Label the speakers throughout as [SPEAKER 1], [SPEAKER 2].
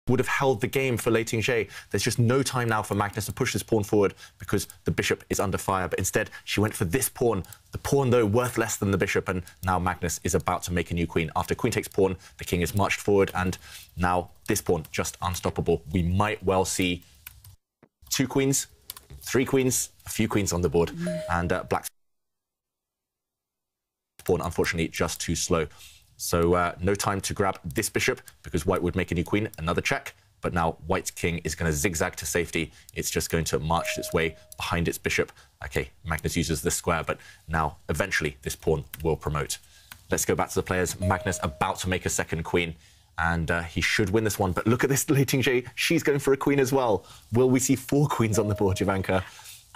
[SPEAKER 1] would have held the game for Lei Tingjie. There's just no time now for Magnus to push this pawn forward because the bishop is under fire. But instead, she went for this pawn. The pawn, though, worth less than the bishop. And now Magnus is about to make a new queen. After queen takes pawn, the king is marched forward. And now this pawn, just unstoppable. We might well see 2 queens, 3 queens, a few queens on the board. And black's pawn, unfortunately, just too slow. So no time to grab this bishop because white would make a new queen, another check. But now white's king is going to zigzag to safety. It's just going to march its way behind its bishop. OK, Magnus uses this square, but now eventually this pawn will promote. Let's go back to the players. Magnus about to make a second queen. And he should win this one. But look at this Lei Tingjie. She's going for a queen as well. Will we see 4 queens on the board, Jovanka?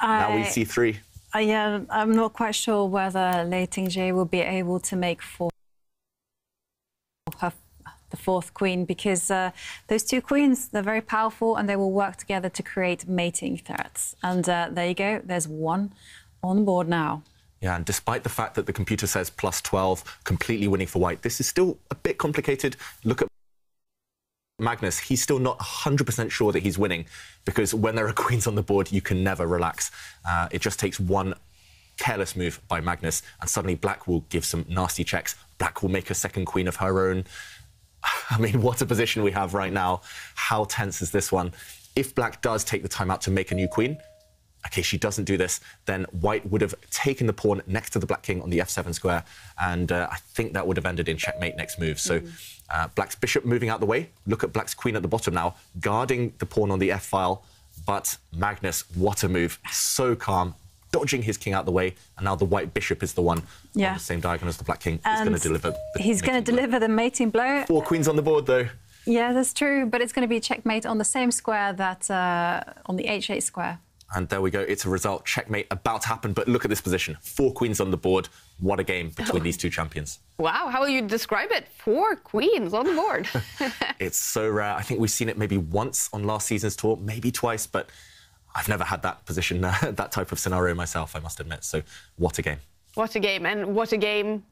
[SPEAKER 1] Now we see 3.
[SPEAKER 2] Yeah, I'm not quite sure whether Lei Tingjie will be able to make 4. The 4th queen, because those 2 queens, they're very powerful and they will work together to create mating threats. And there you go, there's 1 on the board now.
[SPEAKER 1] Yeah, and despite the fact that the computer says plus 12, completely winning for white, this is still a bit complicated. Look at Magnus. He's still not 100% sure that he's winning, because when there are queens on the board, you can never relax. It just takes 1 careless move by Magnus, and suddenly black will give some nasty checks. Black will make a second queen of her own. I mean, what a position we have right now. How tense is this one? If black does take the time out to make a new queen, OK, she doesn't do this, then white would have taken the pawn next to the black king on the f7 square, and I think that would have ended in checkmate next move. So black's bishop moving out the way. Look at black's queen at the bottom now, guarding the pawn on the f-file. But Magnus, what a move. So calm, dodging his king out the way, and now the white bishop is the one on the same diagonal as the black king. He's going to deliver
[SPEAKER 2] the mating blow.
[SPEAKER 1] 4 queens on the board, though.
[SPEAKER 2] Yeah, that's true, but it's going to be checkmate on the same square that on the h8 square.
[SPEAKER 1] And there we go. It's a result. Checkmate about to happen. But look at this position. 4 queens on the board. What a game between these 2 champions.
[SPEAKER 3] Wow. How will you describe it? 4 queens on the board.
[SPEAKER 1] It's so rare. I think we've seen it maybe once on last season's tour, maybe twice, but I've never had that position, that type of scenario myself, I must admit. So what a game.
[SPEAKER 3] What a game. And what a game